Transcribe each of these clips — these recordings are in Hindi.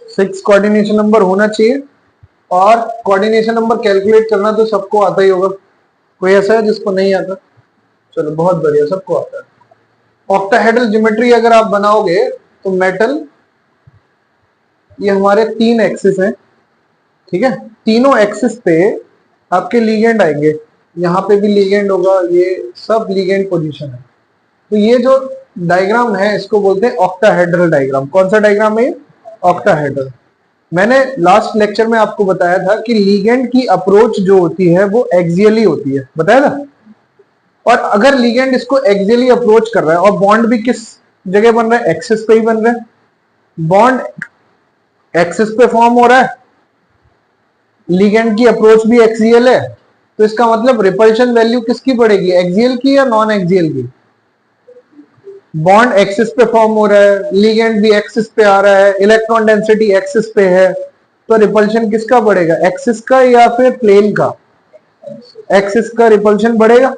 6 कोऑर्डिनेशन नंबर होना चाहिए। और कोऑर्डिनेशन नंबर कैलकुलेट करना तो सबको आता ही होगा, कोई ऐसा है जिसको नहीं आता? चलो बहुत बढ़िया, सबको आता है। ऑक्टाहेड्रल ज्योमेट्री अगर आप बनाओगे तो मेटल, ये हमारे 3 एक्सिस हैं, ठीक है। तीनों एक्सिस पे आपके लीगेंड आएंगे, यहाँ पे भी लीगेंड होगा, ये सब लीगेंड पोजीशन है। तो ये जो डायग्राम है इसको बोलते हैं ऑक्टाहेड्रल डायग्राम। कौन सा डायग्राम है ये? ऑक्टाहेड्रल। मैंने लास्ट लेक्चर में आपको बताया था कि लीगेंड की अप्रोच जो होती है वो एक्सियली होती है, बताया था। और अगर लीगेंड इसको एक्सियली अप्रोच कर रहा है और बॉन्ड भी किस जगह बन रहा है? एक्सिस पे ही बन रहा है। बॉन्ड एक्सिस पे फॉर्म हो रहा है, लीगेंड की अप्रोच भी एक्सियल है, तो इसका मतलब रिपल्शन वैल्यू किसकी पड़ेगी? एक्सियल की या नॉन एक्सियल की? बॉन्ड एक्सिस पे फॉर्म हो रहा है, लीगेंड भी एक्सिस पे आ रहा है, इलेक्ट्रॉन डेंसिटी एक्सिस पे है, तो रिपल्शन किसका बढ़ेगा? एक्सिस का या फिर प्लेन का? एक्सिस का रिपल्शन बढ़ेगा।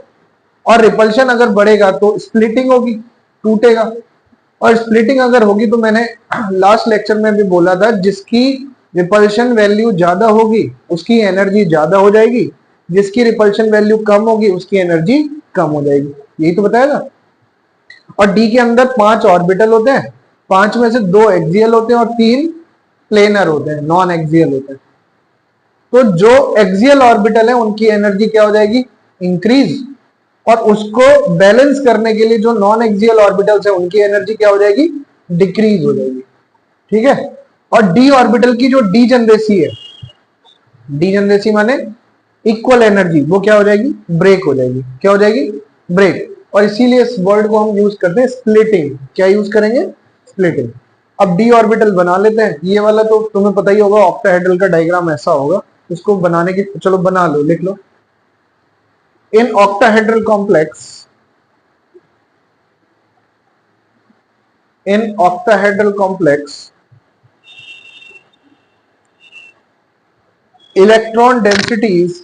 और रिपल्शन अगर बढ़ेगा तो स्प्लिटिंग होगी, टूटेगा। और स्प्लिटिंग अगर होगी तो मैंने लास्ट लेक्चर में भी बोला था, जिसकी रिपल्शन वैल्यू ज्यादा होगी उसकी एनर्जी ज्यादा हो जाएगी, जिसकी रिपल्शन वैल्यू कम होगी उसकी एनर्जी कम हो जाएगी। यही तो बताया था। और डी के अंदर 5 ऑर्बिटल होते हैं, 5 में से 2 एक्सियल होते हैं और 3 प्लेनर होते हैं, नॉन एक्सियल होते हैं। तो जो एक्सियल ऑर्बिटल है उनकी एनर्जी क्या हो जाएगी? इंक्रीज। और उसको बैलेंस करने के लिए जो नॉन एक्सियल ऑर्बिटल्स है उनकी एनर्जी क्या हो जाएगी? डिक्रीज हो जाएगी, ठीक है। और डी ऑर्बिटल की जो डी जनरेसी है, डी जनरेसी माने इक्वल एनर्जी, वो क्या हो जाएगी? ब्रेक हो जाएगी। क्या हो जाएगी? ब्रेक। और इसीलिए इस वर्ड को हम यूज करते हैं स्प्लिटिंग। क्या यूज करेंगे? स्प्लिटिंग। अब डी ऑर्बिटल बना लेते हैं। ये वाला तो तुम्हें पता ही होगा, ऑक्टाहेड्रल का डायग्राम ऐसा होगा। इसको बनाने की, चलो बना लो, लिख लो। In octahedral complex, in octahedral complex, electron densities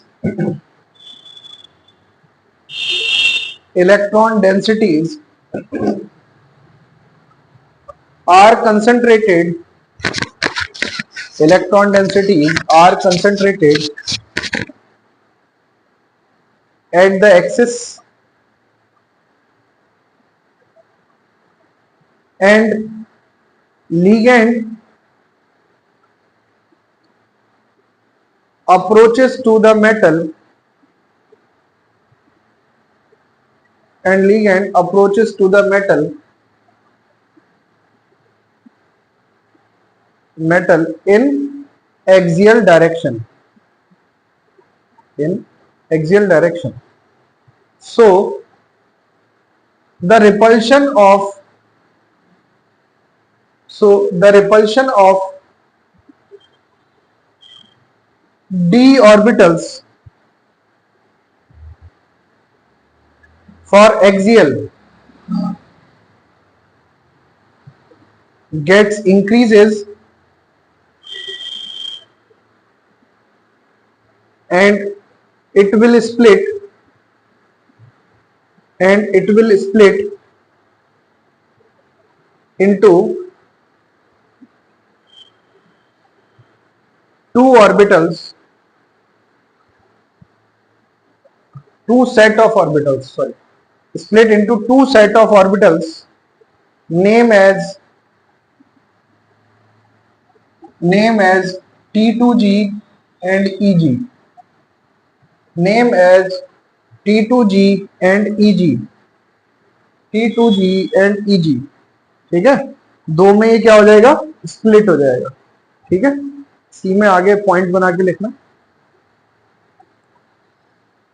are concentrated, electron densities are concentrated at the axis and ligand approaches to the metal and ligand approaches to the metal in axial direction, in axial direction. So the repulsion of d orbitals for axial gets increases and it will split into two orbitals, two set of orbitals, sorry, split into two set of orbitals name as T2G and EG, name as T2G and EG, T2G and EG, ठीक है। दो में ये क्या हो जाएगा? स्प्लिट हो जाएगा, ठीक है। सी में आगे पॉइंट बना के लिखना।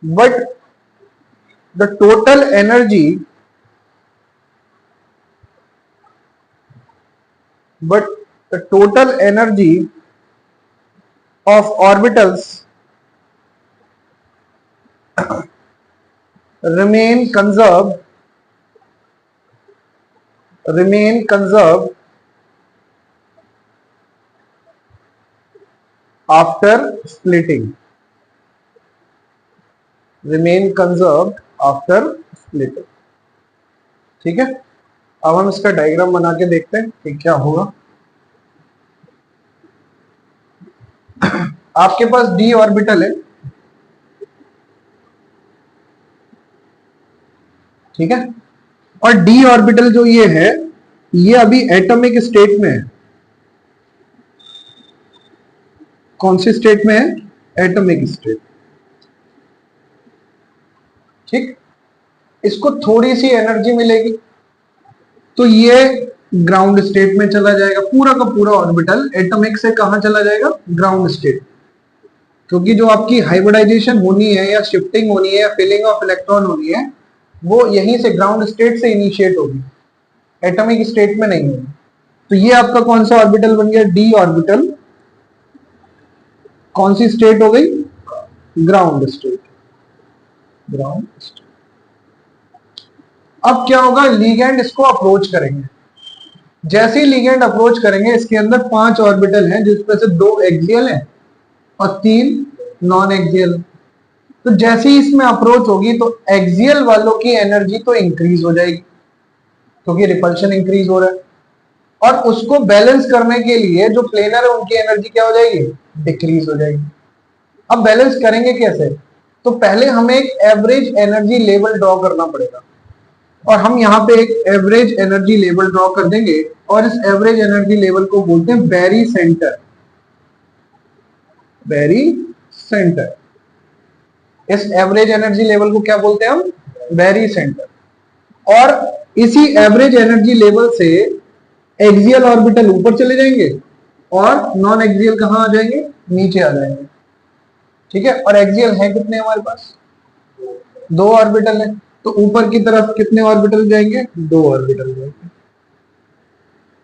But the total energy of orbitals remain conserved after splitting, ठीक है। अब हम इसका डायग्राम बना के देखते हैं कि क्या होगा। आपके पास डी ऑर्बिटल है, ठीक है, और डी ऑर्बिटल जो ये है ये अभी एटॉमिक स्टेट में है। कौन सी स्टेट में है? एटॉमिक स्टेट, ठीक। इसको थोड़ी सी एनर्जी मिलेगी तो ये ग्राउंड स्टेट में चला जाएगा, पूरा का पूरा ऑर्बिटल एटॉमिक से कहां चला जाएगा? Ground state. क्योंकि जो आपकी हाइब्रिडाइजेशन होनी है या शिफ्टिंग होनी है या फिलिंग ऑफ इलेक्ट्रॉन होनी है वो यहीं से ग्राउंड स्टेट से इनिशिएट होगी, एटॉमिक स्टेट में नहीं होगी। तो ये आपका कौन सा ऑर्बिटल बन गया? D orbital. कौन सी स्टेट हो गई? Ground state, ground state. अब क्या होगा? लिगेंड इसको अप्रोच करेंगे। जैसे ही लिगेंड अप्रोच करेंगे इसके अंदर 5 ऑर्बिटल हैं जिसमें से 2 एक्सियल हैं और 3 नॉन एक्सियल। तो जैसे ही इसमें अप्रोच होगी तो एक्सियल वालों की एनर्जी तो इंक्रीज हो जाएगी क्योंकि रिपल्शन इंक्रीज हो रहा है, और उसको बैलेंस करने के लिए जो प्लेनर है उनकी एनर्जी क्या हो जाएगी? डिक्रीज हो जाएगी। अब बैलेंस करेंगे कैसे? तो पहले हमें एक एवरेज एनर्जी लेवल ड्रॉ करना पड़ेगा, और हम यहाँ पे एक एवरेज एनर्जी लेवल ड्रॉ कर देंगे और इस एवरेज एनर्जी लेवल को बोलते हैं बैरी सेंटर। बैरी सेंटर, इस एवरेज एनर्जी लेवल को क्या बोलते हैं हम? बैरी सेंटर। और इसी एवरेज एनर्जी लेवल से एक्सियल ऑर्बिटल ऊपर चले जाएंगे और नॉन एक्सियल कहां आ जाएंगे? नीचे आ जाएंगे, ठीक है। और एक्सियल है कितने हमारे पास? 2 ऑर्बिटल है, तो ऊपर की तरफ कितने ऑर्बिटल जाएंगे? 2 ऑर्बिटल जाएंगे,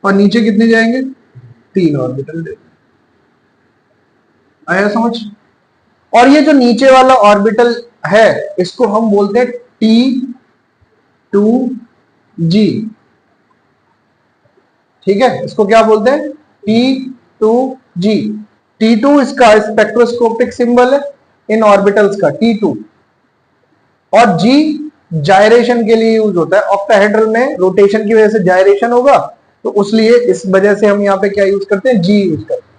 और नीचे कितने जाएंगे? 3 ऑर्बिटल जाएंगे। आया समझ? और ये जो नीचे वाला ऑर्बिटल है इसको हम बोलते हैं T2G, ठीक है। इसको क्या बोलते हैं? T2G। T2 इसका स्पेक्ट्रोस्कोपिक सिंबल है इन ऑर्बिटल्स का, T2। और G जायरेशन के लिए यूज होता है। ऑक्टाहेड्रल में रोटेशन की वजह से जायरेशन होगा तो उसलिए इस वजह से हम यहाँ पे क्या यूज करते हैं? G यूज करते हैं।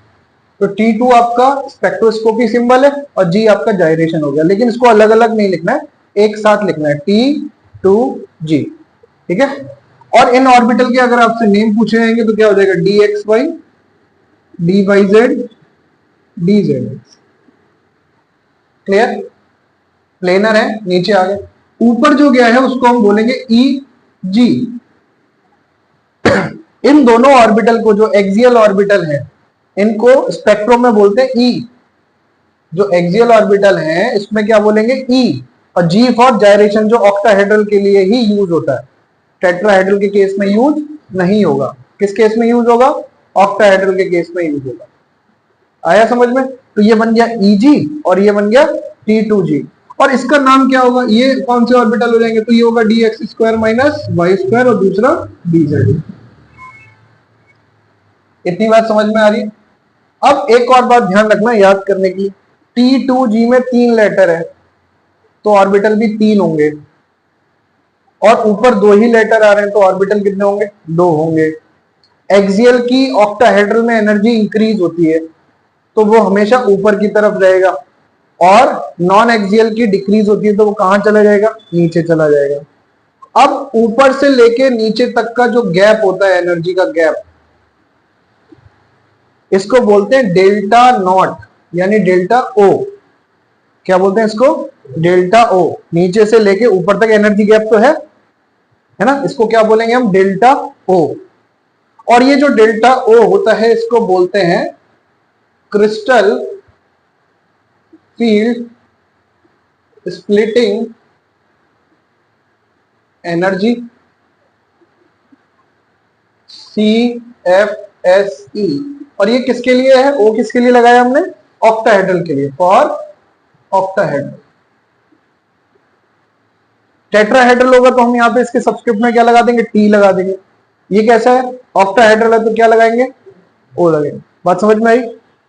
तो T2 आपका स्पेक्ट्रोस्कोपी सिंबल है और G आपका जायरेशन हो गया, लेकिन इसको अलग अलग नहीं लिखना है, एक साथ लिखना है, T2G, ठीक है। और इन ऑर्बिटल के अगर आपसे नेम पूछे जाएंगे तो क्या हो जाएगा? DXY, DYZ, DZX। Clear? Planar है, नीचे आ गए। ऊपर जो गया है उसको हम बोलेंगे EG। इन दोनों ऑर्बिटल को, जो एक्सियल ऑर्बिटल है, इनको स्पेक्ट्रम में बोलते हैं E। जो एक्सियल ऑर्बिटल है इसमें क्या बोलेंगे? E। और G फॉर जायरेशन, जो ऑक्टाहेड्रल के लिए ही यूज होता है, टेट्राहेड्रल के केस में यूज नहीं होगा। किस केस में यूज होगा? ऑक्टाहेड्रल के केस में यूज होगा। आया समझ में? तो ये बन गया EG और ये बन गया T2G। और इसका नाम क्या होगा? ये कौन से ऑर्बिटल हो जाएंगे? तो ये होगा dx² माइनस y² और दूसरा dz। इतनी बात समझ में आ रही है? अब एक और बात ध्यान रखना याद करने की, T2G में 3 लेटर है तो ऑर्बिटल भी 3 होंगे, और ऊपर 2 ही लेटर आ रहे हैं तो ऑर्बिटल कितने होंगे? 2 होंगे। एक्सियल की ऑक्टाहेड्रल में एनर्जी इंक्रीज होती है तो वो हमेशा ऊपर की तरफ रहेगा, और नॉन एक्सियल की डिक्रीज होती है तो वो कहां चला जाएगा? नीचे चला जाएगा। अब ऊपर से लेके नीचे तक का जो गैप होता है, एनर्जी का गैप, इसको बोलते हैं डेल्टा नॉट, यानी डेल्टा O। क्या बोलते हैं इसको? Delta O। नीचे से लेके ऊपर तक एनर्जी गैप तो है ना, इसको क्या बोलेंगे हम? Delta O। और ये जो डेल्टा O होता है इसको बोलते हैं crystal field splitting energy, CFSE। और ये किसके लिए है? O किसके लिए लगाया हमने? ऑक्टाहेड्रल के लिए, फॉर ऑक्टाहेड्रल। टेट्राहेड्रल होगा तो हम यहाँ पे इसके सब्सक्रिप्ट में क्या लगा देंगे? T लगा देंगे। ये कैसा है? ऑक्टाहेड्रल है तो क्या लगाएंगे? O लगेंगे। बात समझ में आई?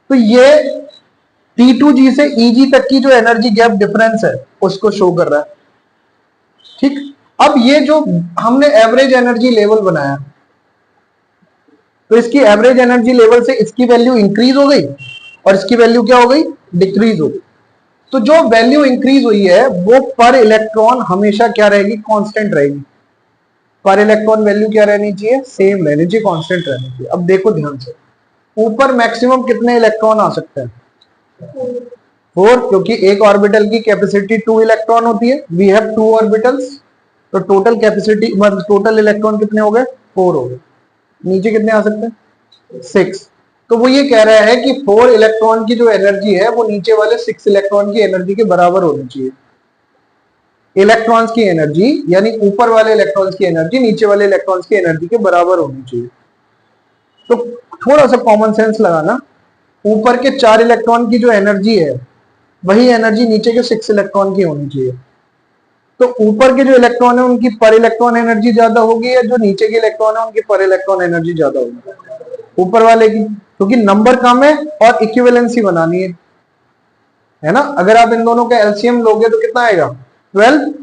तो ये T2G से EG तक की जो एनर्जी गैप डिफरेंस है उसको शो कर रहा है, ठीक। अब ये जो हमने एवरेज एनर्जी लेवल बनाया तो इसकी एवरेज एनर्जी लेवल से इसकी वैल्यू इंक्रीज हो गई और इसकी वैल्यू क्या हो गई, डिक्रीज हो गई। तो जो वैल्यू इंक्रीज हुई है वो पर इलेक्ट्रॉन हमेशा क्या रहेगी, कांस्टेंट रहेगी। पर इलेक्ट्रॉन वैल्यू क्या रहनी चाहिए, सेम रहनी चाहिए, कांस्टेंट रहनी चाहिए। अब देखो ध्यान से, ऊपर मैक्सिमम कितने इलेक्ट्रॉन आ सकते हैं, 4, क्योंकि एक ऑर्बिटल की कैपेसिटी 2 इलेक्ट्रॉन होती है, वी हैव 2 ऑर्बिटल्स, तो टोटल कैपेसिटी मतलब टोटल इलेक्ट्रॉन कितने हो गए, 4 हो गए। नीचे कितने आ सकते हैं, 6। तो वो ये कह रहा है कि 4 इलेक्ट्रॉन की जो एनर्जी है वो नीचे वाले 6 इलेक्ट्रॉन की एनर्जी के बराबर होनी चाहिए। इलेक्ट्रॉन्स की एनर्जी यानी ऊपर वाले इलेक्ट्रॉन्स की एनर्जी नीचे वाले इलेक्ट्रॉन्स की एनर्जी के बराबर होनी चाहिए। तो थोड़ा सा कॉमन सेंस लगाना, ऊपर के 4 इलेक्ट्रॉन की जो एनर्जी है वही एनर्जी नीचे के 6 इलेक्ट्रॉन की होनी चाहिए। तो ऊपर के जो इलेक्ट्रॉन है उनकी पर इलेक्ट्रॉन एनर्जी ज्यादा होगी, या जो नीचे के इलेक्ट्रॉन है उनकी पर इलेक्ट्रॉन एनर्जी ज्यादा होगी, ऊपर वाले की, क्योंकि नंबर कम है और इक्विवेलेंसी बनानी है ना। अगर आप इन दोनों का एलसीएम लोगे तो कितना आएगा, 12।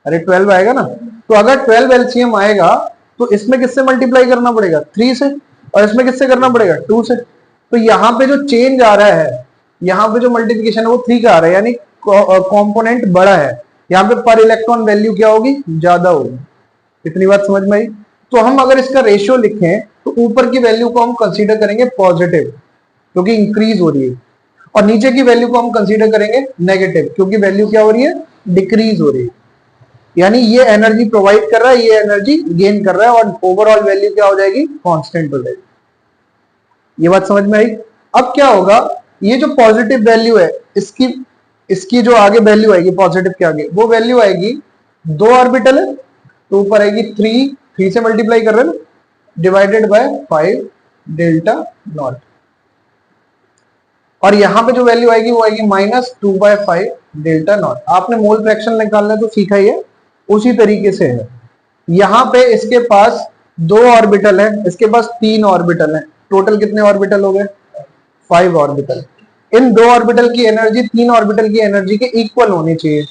अरे 12 आएगा ना। तो अगर 12 एलसीएम आएगा तो इसमें किससे मल्टीप्लाई करना पड़ेगा, 3 से, और इसमें किससे करना पड़ेगा, 2 से। तो यहाँ पे जो चेंज आ रहा है, यहाँ पे जो मल्टीप्लिकेशन है वो 3 का आ रहा है, यानी कंपोनेंट बड़ा है। यहाँ पे पर इलेक्ट्रॉन वैल्यू क्या होगी, ज्यादा होगी। इतनी बात समझ में आई। तो हम अगर इसका रेशियो लिखें तो ऊपर की वैल्यू को हम कंसीडर करेंगे पॉजिटिव क्योंकि इंक्रीज हो रही है, और नीचे की वैल्यू को हम कंसीडर करेंगे नेगेटिव क्योंकि वैल्यू क्या हो रही है, डिक्रीज हो रही है। यानी ये एनर्जी प्रोवाइड कर रहा है, ये एनर्जी गेन कर रहा है, और ओवरऑल वैल्यू क्या हो जाएगी, कांस्टेंट हो जाएगी। ये बात समझ में आई। अब क्या होगा, ये जो पॉजिटिव वैल्यू है इसकी जो आगे वैल्यू आएगी पॉजिटिव के आगे, वो वैल्यू आएगी, 2 ऑर्बिटल है तो ऊपर आएगी 3 से मल्टीप्लाई कर रहे हैं, डिवाइडेड बाय 5 डेल्टा नॉट, और यहां पे जो वैल्यू आएगी वो आएगी -2/5 डेल्टा नॉट। आपने मोल फ्रैक्शन निकालना तो सीखा ही है, उसी तरीके से है। यहां पे इसके पास 2 ऑर्बिटल है, इसके पास 3 ऑर्बिटल है, टोटल कितने ऑर्बिटल हो गए, 5 ऑर्बिटल। इन 2 ऑर्बिटल की एनर्जी 3 ऑर्बिटल की एनर्जी के इक्वल होनी चाहिए।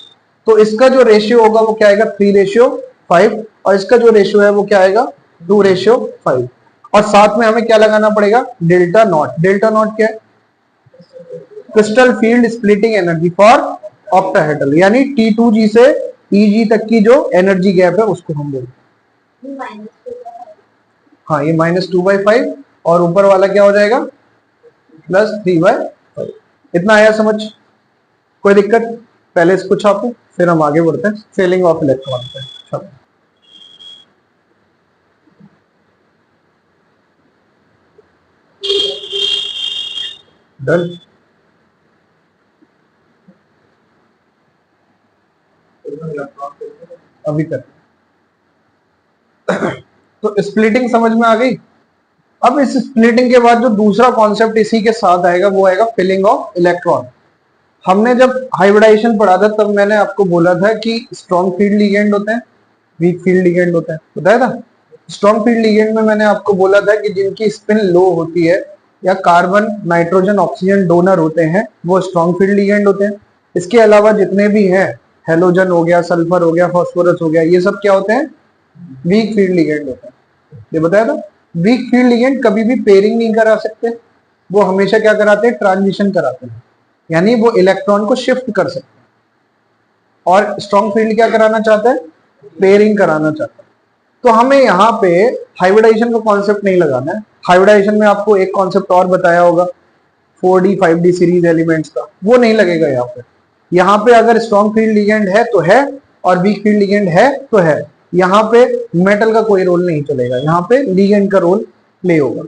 तो इसका जो रेशियो होगा वो क्या आएगा, 3:5, और इसका जो रेशियो है वो क्या आएगा, 2:5। और साथ में हमें क्या लगाना पड़ेगा, डेल्टा नॉट। डेल्टा नॉट क्या है, crystal field splitting energy for octahedral, यानी T2G से EG तक की जो एनर्जी गैप है उसको हम बोलते हैं। हाँ, ये -2/5 और ऊपर वाला क्या हो जाएगा, +3/5। इतना आया समझ, कोई दिक्कत। पहले इसको छापो फिर हम आगे बढ़ते हैं फेलिंग ऑफ इलेक्ट्रॉन पे। छापो डन। अभी कर तो स्प्लिटिंग समझ में आ गई। अब इस स्प्लिटिंग के बाद जो दूसरा कॉन्सेप्ट इसी के साथ आएगा वो आएगा फिलिंग ऑफ इलेक्ट्रॉन। हमने जब हाइब्रिडाइजेशन पढ़ा था तब मैंने आपको बोला था कि स्ट्रॉन्ग फील्ड लिगेंड होते हैं, वीक फील्ड लिगेंड होते हैं, बताया था। स्ट्रॉन्ग फील्ड लिगेंड में मैंने आपको बोला था कि जिनकी स्पिन लो होती है या कार्बन नाइट्रोजन ऑक्सीजन डोनर होते हैं वो स्ट्रॉन्ग फील्ड लिगेंड होते हैं। इसके अलावा जितने भी हैं, हेलोजन हो गया, सल्फर हो गया, फास्फोरस हो गया, ये सब क्या होते हैं, वीक फील्ड लिगेंड होते हैं। ये बताया था। वीक फील्ड लिगेंड कभी भी पेयरिंग नहीं करा सकते, वो हमेशा क्या कराते हैं, ट्रांजिशन कराते हैं, यानी वो इलेक्ट्रॉन को शिफ्ट कर सकते हैं। और स्ट्रॉन्ग फील्ड क्या कराना चाहता है, पेयरिंग कराना चाहता है। तो हमें यहाँ पे हाइब्रिडाइजेशन का कॉन्सेप्ट नहीं लगाना है। हाइब्रिडाइजेशन में आपको एक कॉन्सेप्ट और बताया होगा 4D 5D सीरीज एलिमेंट्स का, वो नहीं लगेगा यहाँ पे। यहाँ पे अगर स्ट्रॉन्ग फील्ड लिगेंड है तो है और वीक फील्ड लिगेंड है तो है। यहाँ पे मेटल का कोई रोल नहीं चलेगा, यहाँ पे लिगेंड का रोल प्ले होगा।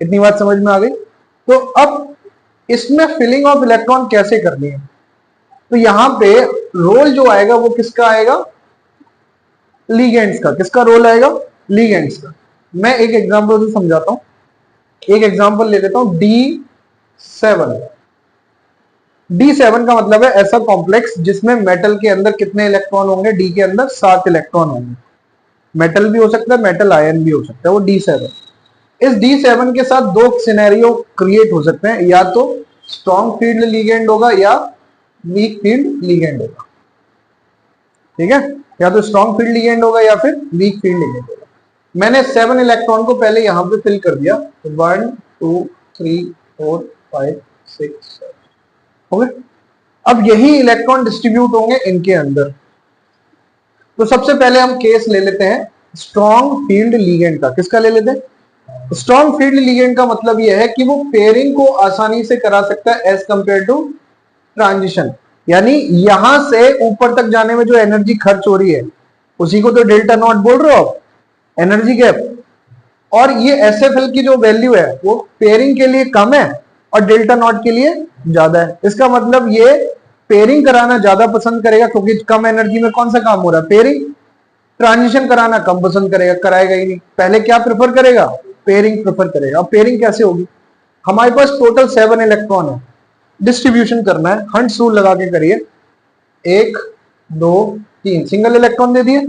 इतनी बात समझ में आ गई। तो अब इसमें फिलिंग ऑफ इलेक्ट्रॉन कैसे करनी है, तो यहाँ पे रोल जो आएगा वो किसका आएगा, लिगेंड्स का। किसका रोल आएगा, लिगेंड्स का। मैं एक एग्जांपल से समझाता हूं। एक एग्जांपल ले लेता हूं, D7। D7 का मतलब है ऐसा कॉम्प्लेक्स जिसमें मेटल के अंदर कितने इलेक्ट्रॉन होंगे, D के अंदर 7 इलेक्ट्रॉन होंगे। मेटल भी हो सकता है, मेटल आयन भी हो सकता है, वो D7। इस D7 के साथ 2 सिनेरियो क्रिएट हो सकते हैं, या तो स्ट्रॉन्ग फील्ड लिगेंड होगा या वीक फील्ड लिगेंड होगा। ठीक है, या तो स्ट्रॉन्ग फील्ड लिगेंड होगा या फिर वीक फील्ड लिगेंड होगा। मैंने 7 इलेक्ट्रॉन को पहले यहां पे फिल कर दिया, 1 2 3 4 5 6 7 हो गए। अब यही इलेक्ट्रॉन डिस्ट्रीब्यूट होंगे इनके अंदर। तो सबसे पहले हम केस ले लेते हैं स्ट्रॉन्ग फील्ड लीगेंड का। किसका ले लेते हैं? स्ट्रॉन्ग फील्ड लीगेंड का मतलब यह है कि वो पेयरिंग को आसानी से करा सकता है एज कंपेयर टू ट्रांजिशन। यानी यहां से ऊपर तक जाने में जो एनर्जी खर्च हो रही है उसी को तो डेल्टा नॉट बोल रहे हो आप, एनर्जी गैप। और ये एसएफएल की जो वैल्यू है वो पेयरिंग के लिए कम है और डेल्टा नॉट के लिए ज्यादा है। इसका मतलब ये पेयरिंग कराना ज्यादा पसंद करेगा क्योंकि कम एनर्जी में कौन सा काम हो रहा है? पेयरिंग। ट्रांजिशन कराना कम पसंद करेगा, कराएगा ही नहीं। पहले क्या प्रेफर करेगा? पेयरिंग प्रेफर करेगा। अब पेयरिंग कैसे होगी? हमारे पास टोटल 7 इलेक्ट्रॉन है, डिस्ट्रीब्यूशन करना है, हंट्स रूल लगा के करिए। 1 2 3 सिंगल इलेक्ट्रॉन दे दिए।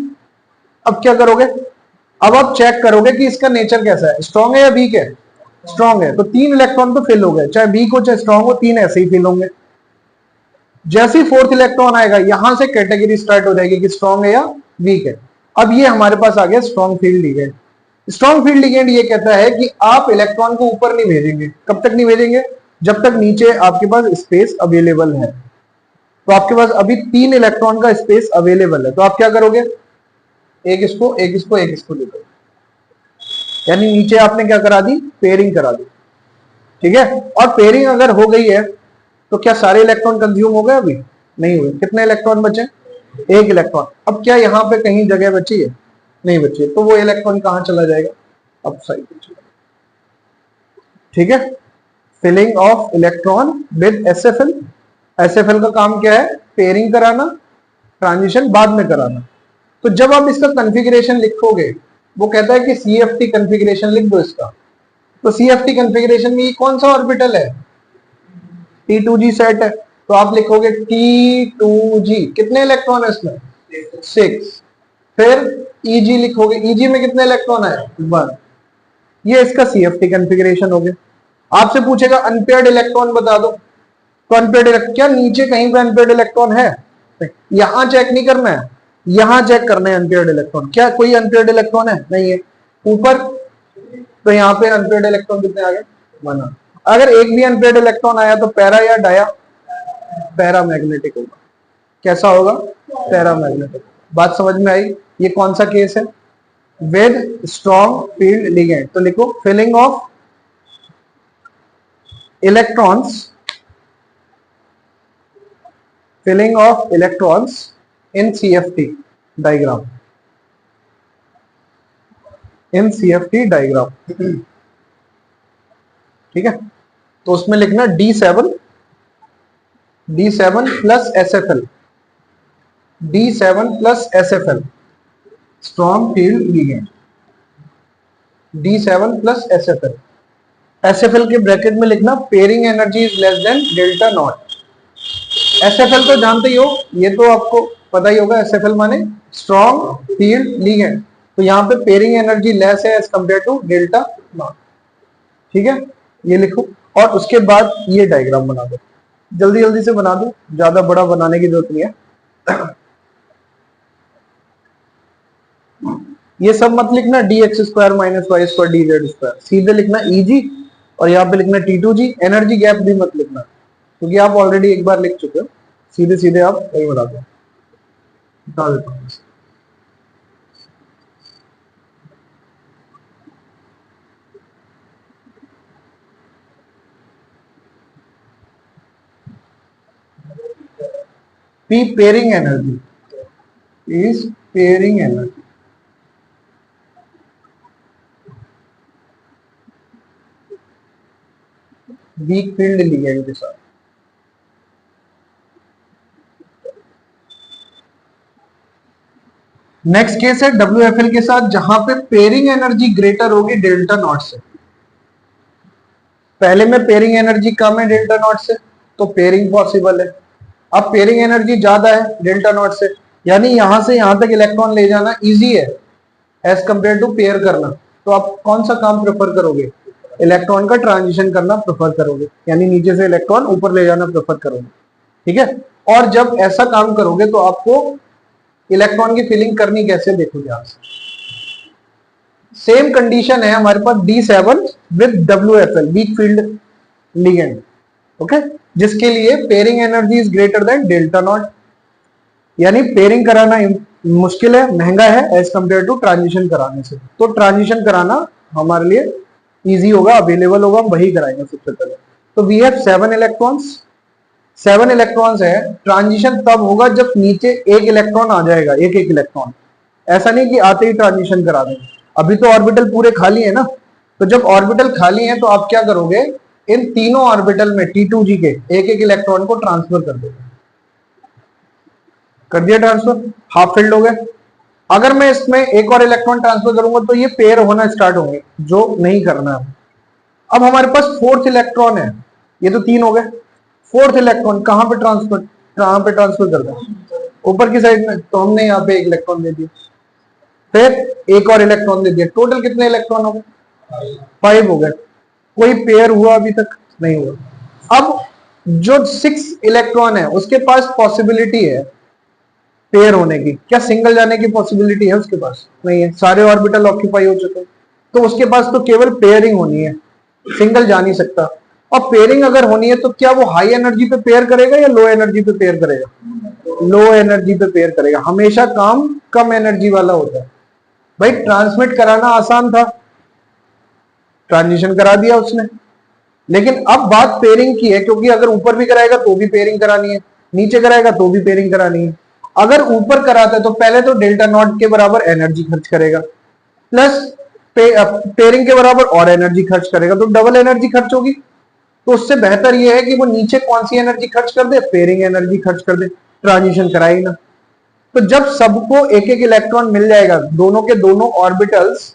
अब क्या करोगे? अब आप चेक करोगे कि इसका नेचर कैसा है, स्ट्रॉन्ग है या वीक है? स्ट्रॉन्ग है, तो 3 इलेक्ट्रॉन तो फिल हो गए, चाहे वीक हो चाहे स्ट्रॉन्ग हो, 3 ऐसे ही फिल होंगे। जैसे ही 4th इलेक्ट्रॉन आएगा यहां से कैटेगरी स्टार्ट हो जाएगी कि स्ट्रॉन्ग है या वीक है। अब ये हमारे पास आ गया strong field ligand. Strong field ligand ये कहता है कि आप इलेक्ट्रॉन को ऊपर नहीं भेजेंगे। कब तक नहीं भेजेंगे? जब तक नीचे आपके पास स्पेस अवेलेबल है। तो आपके पास अभी 3 इलेक्ट्रॉन का स्पेस अवेलेबल है, तो आप क्या करोगे? एक इसको एक इसको एक इसको लेकर, यानी नीचे आपने क्या करा दी? पेयरिंग करा दी। ठीक है, और पेयरिंग अगर हो गई है तो क्या सारे इलेक्ट्रॉन कंज्यूम हो गए? अभी नहीं हुए। कितने इलेक्ट्रॉन बचे? 1 इलेक्ट्रॉन। अब क्या यहाँ पे कहीं जगह बची है? नहीं बची है। तो वो इलेक्ट्रॉन कहां चला जाएगा? अप साइड पे चला। ठीक है, filling of electron with SFL. SFL का काम क्या है? पेयरिंग कराना, ट्रांजिशन बाद में कराना। तो जब आप इसका कॉन्फ़िगरेशन लिखोगे, वो कहता है कि सीएफटी कॉन्फ़िगरेशन लिख दो इसका। तो सीएफटी कॉन्फ़िगरेशन में ये कौन सा ऑर्बिटल है? T2G सेट है, तो आप लिखोगे T2G। कितने इलेक्ट्रॉन है इसमें? 6। फिर EG लिखोगे, EG में कितने इलेक्ट्रॉन है? 1। ये इसका CFT कॉन्फ़िगरेशन हो गया। आपसे पूछेगा अनपेयर्ड इलेक्ट्रॉन बता दो, तो अनपेयर्ड क्या नीचे कहीं पे अनपेयर्ड इलेक्ट्रॉन है? यहां चेक नहीं करना है, यहां चेक करना है अनपेयर्ड इलेक्ट्रॉन। क्या कोई अनपेयर्ड इलेक्ट्रॉन है? नहीं है। ऊपर तो यहाँ पे अनपेयर्ड इलेक्ट्रॉन कितने आ गए? 1। अगर एक भी अनपेयर्ड इलेक्ट्रॉन आया तो पैरा या डाया? पैरामैग्नेटिक होगा। कैसा होगा? पैरामैग्नेटिक। बात समझ में आई? ये कौन सा केस है? With strong field ligand. तो लिखो filling of electrons, filling of electrons in CFT diagram, in CFT diagram। ठीक है, तो उसमें लिखना D7 plus SFL, D7 plus SFL strong field ligand. D7 plus SFL। SFL के ब्रैकेट में लिखना pairing energy is less than delta not. SFL तो जानते ही हो, ये तो आपको पता ही होगा। एसएफएल माने स्ट्रॉन्ग फील्ड लिगेंड। तो यहाँ पे पेयरिंग एनर्जी लेस है as compare to delta nought. ठीक है, ये लिखो और उसके बाद ये डायग्राम बना दो। जल्दी जल्दी से बना दो, ज्यादा बड़ा बनाने की जरूरत नहीं है। ये सब मत लिखना dx² माइनस y² dz², सीधे लिखना EG और यहाँ पे लिखना T2G। एनर्जी गैप भी मत लिखना क्योंकि आप ऑलरेडी एक बार लिख चुके हो। सीधे सीधे आप वही बता दो। बता देता हूँ P pairing energy is pairing energy weak field ligand के साथ। नेक्स्ट केस है WFL के साथ, जहां पे पेयरिंग एनर्जी ग्रेटर होगी डेल्टा नॉट से। पहले में पेयरिंग एनर्जी कम है डेल्टा नॉट से, तो पेयरिंग पॉसिबल है। अब पेयरिंग एनर्जी ज्यादा है डेल्टा नॉट से, यानी यहां से यहां तक इलेक्ट्रॉन ले जाना इजी है एज कंपेयर टू पेयर करना। तो आप कौन सा काम प्रेफर करोगे? इलेक्ट्रॉन का ट्रांजिशन करना प्रेफर करोगे, यानी नीचे से इलेक्ट्रॉन ऊपर ले जाना प्रेफर करोगे। ठीक है, और जब ऐसा काम करोगे तो आपको इलेक्ट्रॉन की फिलिंग करनी कैसे, देखो ध्यान से। सेम कंडीशन है हमारे पास D7 with WFL weak field ligand, okay, जिसके लिए pairing energy is greater than delta not, यानी पेयरिंग कराना मुश्किल है, महंगा है एज कंपेयर टू ट्रांजिशन कराने से। तो ट्रांजिशन कराना हमारे लिए इजी होगा, अवेलेबल होगा, हम वही कराएंगे सबसे पहले। तो वी हैव 7 इलेक्ट्रॉन्स, 7 इलेक्ट्रॉन्स है। ट्रांजिशन तब होगा जब नीचे एक इलेक्ट्रॉन आ जाएगा, एक एक इलेक्ट्रॉन, ऐसा नहीं कि आते ही ट्रांजिशन करा दें। अभी तो ऑर्बिटल पूरे खाली है ना, तो जब ऑर्बिटल खाली है तो आप क्या करोगे, इन तीनों ऑर्बिटल में T2G के एक एक इलेक्ट्रॉन को ट्रांसफर कर दोगे। कर दिया ट्रांसफर, हाफ फिल्ड हो गए। अगर मैं इसमें एक और इलेक्ट्रॉन ट्रांसफर करूंगा तो ये पेयर होना स्टार्ट होंगे, जो नहीं करना है। अब हमारे पास फोर्थ इलेक्ट्रॉन है, ये तो 3 हो गए। फोर्थ इलेक्ट्रॉन कहां पे ट्रांसफर कर दो, ऊपर की साइड में, तो हमने यहाँ पे एक इलेक्ट्रॉन दे दिया, फिर एक और इलेक्ट्रॉन दे दिया। टोटल कितने इलेक्ट्रॉन हो गए, 5 हो गए। कोई पेयर हुआ अभी तक नहीं हुआ। अब जो 6 इलेक्ट्रॉन है उसके पास पॉसिबिलिटी है पेयर होने की, क्या सिंगल जाने की पॉसिबिलिटी है उसके पास? नहीं है, सारे ऑर्बिटल ऑक्यूपाई हो चुके हैं, तो उसके पास तो केवल पेयरिंग होनी है, सिंगल जा नहीं सकता। और पेयरिंग अगर होनी है तो क्या वो हाई एनर्जी पे पेयर करेगा या लो एनर्जी पे पेयर करेगा? लो एनर्जी पे पेयर करेगा। हमेशा काम कम एनर्जी वाला होता है। भाई ट्रांसमिट कराना आसान था, ट्रांजिशन करा दिया उसने, लेकिन अब बात पेयरिंग की है, क्योंकि अगर ऊपर भी कराएगा तो भी पेयरिंग करानी है, नीचे कराएगा तो भी पेयरिंग करानी है। अगर ऊपर कराता है तो पहले तो डेल्टा नॉट के बराबर एनर्जी खर्च करेगा, प्लस पेयरिंग के बराबर और एनर्जी खर्च करेगा, तो डबल एनर्जी खर्च होगी। तो उससे बेहतर यह है कि वो नीचे कौन सी एनर्जी खर्च कर दे, पेयरिंग एनर्जी खर्च कर दे, ट्रांजिशन कराए ना। तो जब सबको एक एक इलेक्ट्रॉन मिल जाएगा, दोनों के दोनों ऑर्बिटल्स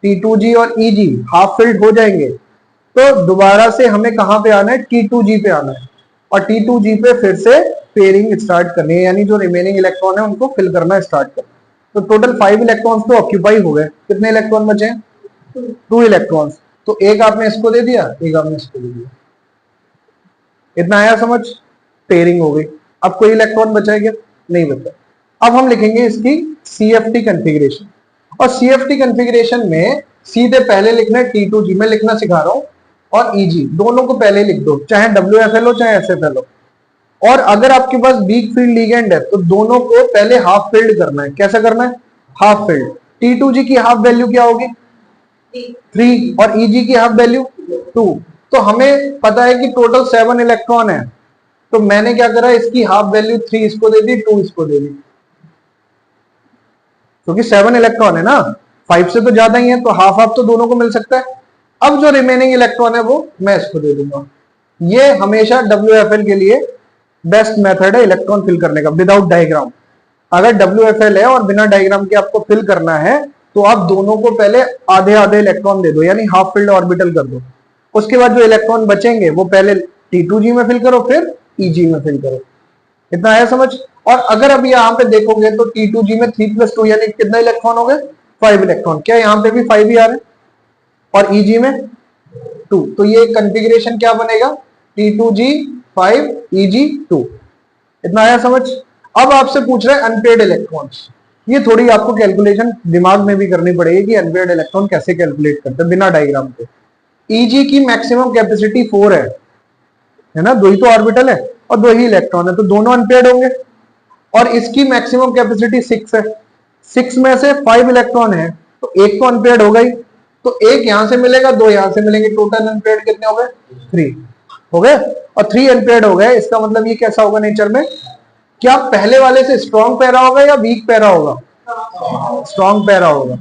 T2G और EG हाफ फिल्ड हो जाएंगे, तो दोबारा से हमें कहां पे आना है, T2G पे आना है, और T2G पे फिर से पेयरिंग स्टार्ट करनी है, यानी जो रिमेनिंग इलेक्ट्रॉन है उनको फिल करना स्टार्ट करना। तो टोटल 5 इलेक्ट्रॉन्स तो ऑक्यूपाई हो गए। कितने इलेक्ट्रॉन बचे हैं? 2 इलेक्ट्रॉन्स। तो एक आपने इसको दे दिया, एक आपने इसको दे दिया। इतना आया समझ? पेयरिंग हो गई। अब कोई इलेक्ट्रॉन बचा है क्या? नहीं बचा। अब हम लिखेंगे इसकी CFT कॉन्फ़िगरेशन, और CFT कॉन्फ़िगरेशन में सीधे पहले लिखना है T2G, में लिखना सिखा रहा हूं, और EG दोनों को पहले लिख दो, चाहे WFL हो चाहे SFL हो। और अगर आपके पास वीक फील्ड लिगेंड है तो दोनों को पहले हाफ फील्ड करना है। कैसा करना है? Half field. T2G की हाफ वैल्यू क्या होगी? 3, और EG की हाफ वैल्यू 2। तो हमें पता है कि टोटल 7 इलेक्ट्रॉन है, तो मैंने क्या करा, इसकी हाफ वैल्यू 3 इसको दे दी, 2 इसको दे दी, क्योंकि 7 इलेक्ट्रॉन है ना, 5 से तो ज्यादा ही है, तो हाफ हाफ तो दोनों को मिल सकता है। अब जो रिमेनिंग इलेक्ट्रॉन है वो मैं इसको दे दूंगा। ये हमेशा WFL के लिए बेस्ट मेथड है इलेक्ट्रॉन फिल करने का, विदाउट डायग्राम। अगर WFL है और बिना डायग्राम के आपको फिल करना है तो आप दोनों को पहले आधे आधे इलेक्ट्रॉन दे दो, यानी हाफ फिल्ड ऑर्बिटल कर दो। उसके बाद जो इलेक्ट्रॉन बचेंगे वो पहले T2G में फिल करो, फिर EG में फिल करो। इतना आया समझ? और अगर अभी यहाँ पे देखोगे तो T2G में 3+2 यानी कितना इलेक्ट्रॉन हो गए? 5 इलेक्ट्रॉन। क्या यहाँ पे भी 5 ही आ रहे हैं? और EG में 2। तो ये कॉन्फ़िगरेशन क्या बनेगा? T2G 5, EG 2। इतना आया समझ? अब आपसे पूछ रहे हैं अनपेयर्ड इलेक्ट्रॉन्स। ये थोड़ी आपको कैलकुलेशन दिमाग में भी करनी पड़ेगी कि अनपेयर्ड इलेक्ट्रॉन कैसे कैलकुलेट करते हैं बिना डायग्राम के। EG की मैक्सिमम कैपेसिटी 4 है ना, 2 ही तो ऑर्बिटल है और 2 ही इलेक्ट्रॉन है, तो दोनों अनपेयर्ड होंगे। और इसकी मैक्सिमम कैपेसिटी 6 है, 6 में से 5 इलेक्ट्रॉन है, तो एक तो अनपेयर्ड हो गई, तो एक यहां से मिलेगा, 2 यहां से मिलेंगे, टोटल अनपेयर्ड कितने हो गए? 3 हो गए। और 3 अनपेयर्ड हो गए, इसका मतलब ये कैसा होगा नेचर में? क्या पहले वाले से स्ट्रॉन्ग पैरा होगा या वीक पैरा होगा? स्ट्रॉन्ग पैरा होगा।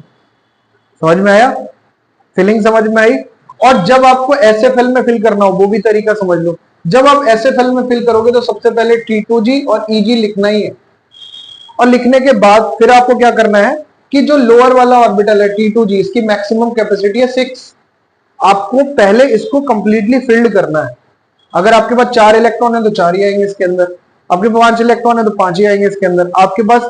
समझ में आया? फिलिंग समझ में आई? और जब आपको SFL में फिल करना हो वो भी तरीका समझ लो। जब आप SFL में फिल करोगे तो सबसे पहले T2G और EG लिखना ही है, और लिखने के बाद फिर आपको क्या करना है कि जो लोअर वाला ऑर्बिटल है T2G, इसकी मैक्सिमम कैपेसिटी है 6, आपको पहले इसको कंप्लीटली फिल्ड करना है। अगर आपके पास 4 इलेक्ट्रॉन है तो 4 ही आएंगे इसके अंदर, आपके पास 5 इलेक्ट्रॉन है तो 5 ही आएंगे इसके अंदर, आपके पास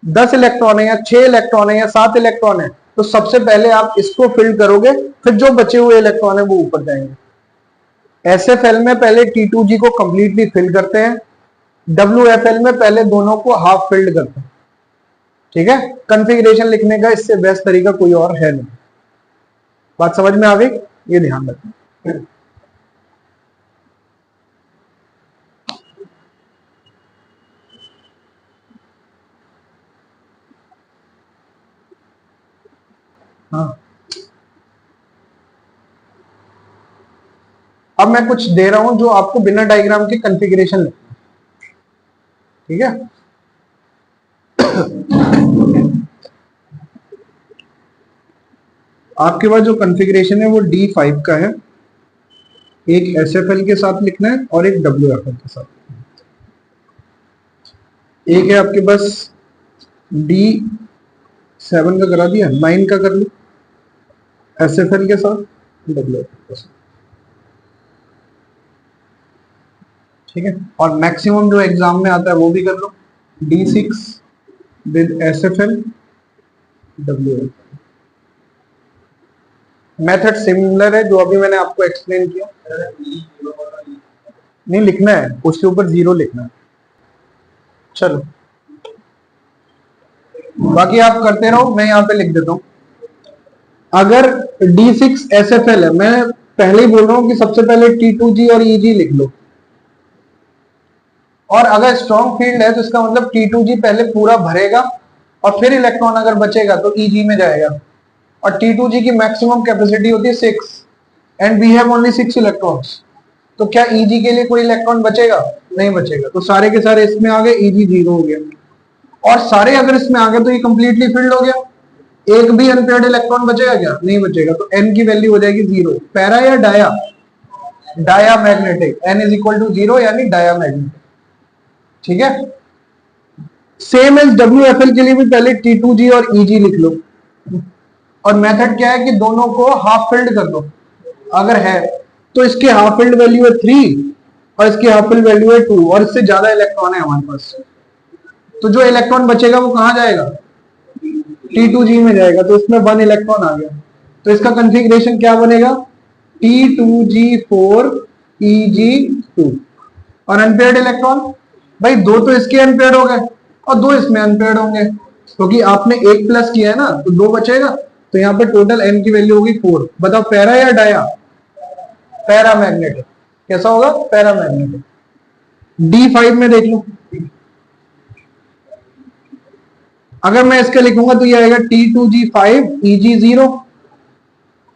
10 इलेक्ट्रॉन है या 6 इलेक्ट्रॉन है या 7 इलेक्ट्रॉन है, तो सबसे पहले आप इसको फिल करोगे, फिर जो बचे हुए इलेक्ट्रॉन है वो ऊपर जाएंगे। SFL में पहले T2G को कंप्लीटली फिल करते हैं, WFL में पहले दोनों को हाफ फिल्ड करते हैं। ठीक है? कॉन्फ़िगरेशन लिखने का इससे बेस्ट तरीका कोई और है नहीं। बात समझ में आ गई? ये ध्यान रखना। हाँ, अब मैं कुछ दे रहा हूं जो आपको बिना डायग्राम के कॉन्फ़िगरेशन लिखना है, ठीक है। आपके पास जो कॉन्फ़िगरेशन है वो D5 का है, एक SFL के साथ लिखना है और एक WFL के साथ। एक है आपके पास D7 का करा दिया, 9 का कर लो SFL के साथ, WFL के साथ, ठीक है। और मैक्सिमम जो एग्जाम में आता है वो भी कर लो, D6 with SFL WFL। Method similar है जो अभी मैंने आपको एक्सप्लेन किया, नहीं लिखना है, उसके ऊपर 0 लिखना है। चलो बाकी आप करते रहो, मैं यहाँ पे लिख देता हूँ। अगर D6 SFL है, मैं पहले ही बोल रहा हूँ कि सबसे पहले T2G और EG लिख लो, और अगर स्ट्रॉन्ग फील्ड है तो इसका मतलब T2G पहले पूरा भरेगा और फिर इलेक्ट्रॉन अगर बचेगा तो EG में जाएगा, और T2G की मैक्सिमम कैपेसिटी होती है 6 and we have only 6 electrons. तो क्या EG के लिए कोई इलेक्ट्रॉन बचेगा? नहीं बचेगा, तो सारे के सारे इसमें आ गए, EG 0 हो गया। और सारे अगर इसमें आ गए तो ये कंप्लीटली फिल्ड हो गया, एक भी अनपेयर्ड इलेक्ट्रॉन बचेगा क्या? नहीं बचेगा, तो n की वैल्यू हो जाएगी 0। पैरा या dia? Diamagnetic, n is equal to 0 यानी डाया मैग्नेटिक, ठीक है। सेम एज WFL के लिए भी पहले T2G और EG लिख लो, और मेथड क्या है कि दोनों को हाफ फिल्ड कर दो, अगर है तो इसके हाफ फिल्ड वैल्यू है 3 और इसकी हाफ फिल्ड वैल्यू है 2, और इससे ज्यादा इलेक्ट्रॉन है हमारे पास, तो जो इलेक्ट्रॉन बचेगा वो कहां जाएगा? T2G में जाएगा, तो इसमें 1 इलेक्ट्रॉन आ गया, तो इसका कॉन्फ़िगरेशन क्या बनेगा? T2G4 EG2। और अनपेयर्ड इलेक्ट्रॉन, भाई दो तो इसके अनपेयर्ड हो गए और दो इसमें अनपेयर्ड होंगे, क्योंकि आपने एक प्लस किया है ना, तो दो बचेगा, तो यहाँ पे टोटल n की वैल्यू होगी 4। बताओ पैरा या डाया? Para magnetic. कैसा होगा? Para magnetic. D5 में देख लो, अगर मैं इसका लिखूंगा तो ये आएगा T2G5 EG0,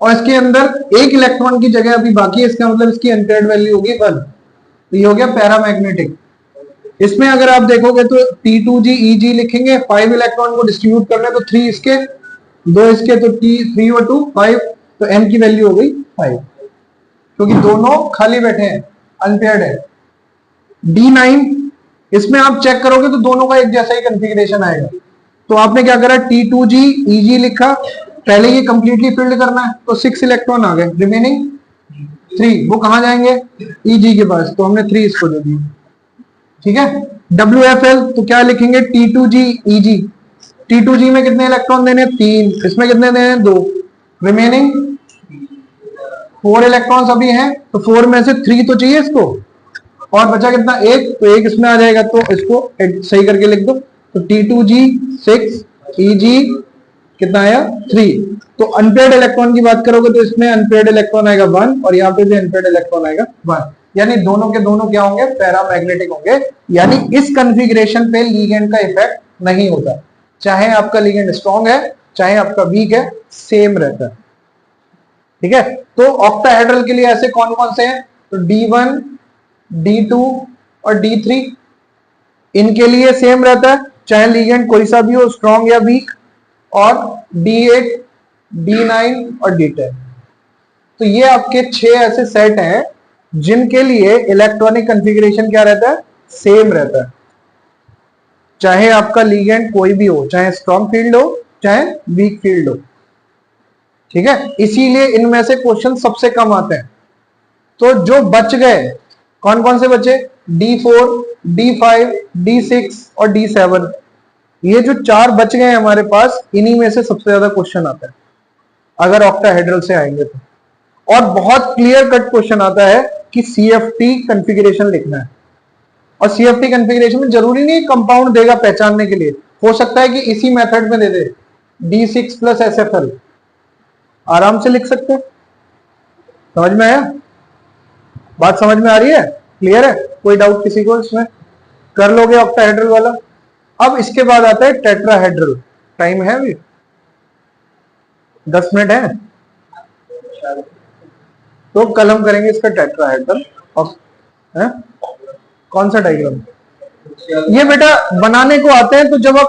और इसके अंदर एक इलेक्ट्रॉन की जगह अभी बाकी है, इसका मतलब इसकी अनपेयर्ड वैल्यू होगी 1, तो ये हो गया पैरामैग्नेटिक। इसमें अगर आप देखोगे तो T2G EG लिखेंगे, 5 इलेक्ट्रॉन को डिस्ट्रीब्यूट करने, तो 3 इसके 2 इसके, तो T3 और 2 5, तो n की वैल्यू हो गई 5, क्योंकि दोनों खाली बैठे हैं, अनपेयर्ड है। D9, इसमें आप चेक करोगे तो दोनों का एक जैसा ही कॉन्फ़िगरेशन आएगा, तो आपने क्या करा? T2G EG लिखा, पहले ये कंप्लीटली फिल्ड करना है, तो 6 इलेक्ट्रॉन आ गए, रिमेनिंग 3 वो कहां जाएंगे? EG के पास, तो हमने 3 इसको दे दिए, ठीक है। WFL तो क्या लिखेंगे? T2G EG, T2G में कितने इलेक्ट्रॉन देने? 3, इसमें कितने देने? 2, रिमेनिंग 4 इलेक्ट्रॉन्स अभी हैं, तो 4 में से 3 तो चाहिए इसको, और बचा कितना? 1, तो 1 इसमें आ जाएगा, तो इसको सही करके लिख दो, तो T2G 6 EG कितना आया? 3। तो अनपेयर्ड इलेक्ट्रॉन की बात करोगे तो इसमें अनपेयर्ड इलेक्ट्रॉन आएगा 1, और यहाँ पे भी अनपेयर्ड इलेक्ट्रॉन आएगा 1, यानी दोनों के दोनों क्या होंगे? पैरामैग्नेटिक होंगे, यानी इस कॉन्फ़िगरेशन पे लिगेंड का इफेक्ट नहीं होता, चाहे आपका लिगेंड स्ट्रॉन्ग है चाहे आपका वीक है, सेम रहता है, ठीक है। तो ऑक्टाहेड्रल के लिए ऐसे कौन कौन से हैं? तो D1, D2 और D3, इनके लिए सेम रहता है, चाहे लिगेंड कोई सा भी हो, स्ट्रॉन्ग या वीक। और D8, D9 और D10, तो ये आपके 6 ऐसे सेट हैं जिनके लिए इलेक्ट्रॉनिक कॉन्फ़िगरेशन क्या रहता है? सेम रहता है, चाहे आपका लिगेंड कोई भी हो, चाहे स्ट्रॉन्ग फील्ड हो चाहे वीक फील्ड हो, ठीक है। इसीलिए इनमें से क्वेश्चन सबसे कम आते हैं। तो जो बच गए, कौन कौन से बचे? D4, D5, D6 और D7, ये जो 4 बच गए हमारे पास, इन्हीं में से सबसे ज्यादा क्वेश्चन आता है अगर ऑक्टाहेड्रल से आएंगे तो। और बहुत क्लियर कट क्वेश्चन आता है कि CFT कॉन्फ़िगरेशन लिखना है, और CFT कॉन्फ़िगरेशन में जरूरी नहीं कंपाउंड देगा पहचानने के लिए, हो सकता है कि इसी मेथड में दे दे, D6 प्लस SFL, आराम से लिख सकते हैं। समझ में आया? बात समझ में आ रही है? क्लियर है? कोई डाउट किसी को इसमें? कर लोगे ऑक्टाहेड्रल वाला। अब इसके बाद आता है टेट्राहेड्रल। टाइम है अभी? 10 मिनट है तो कल हम करेंगे इसका टेट्राहेड्रल। और है? कौन सा डायग्राम? ये बेटा बनाने को आते हैं तो जब आप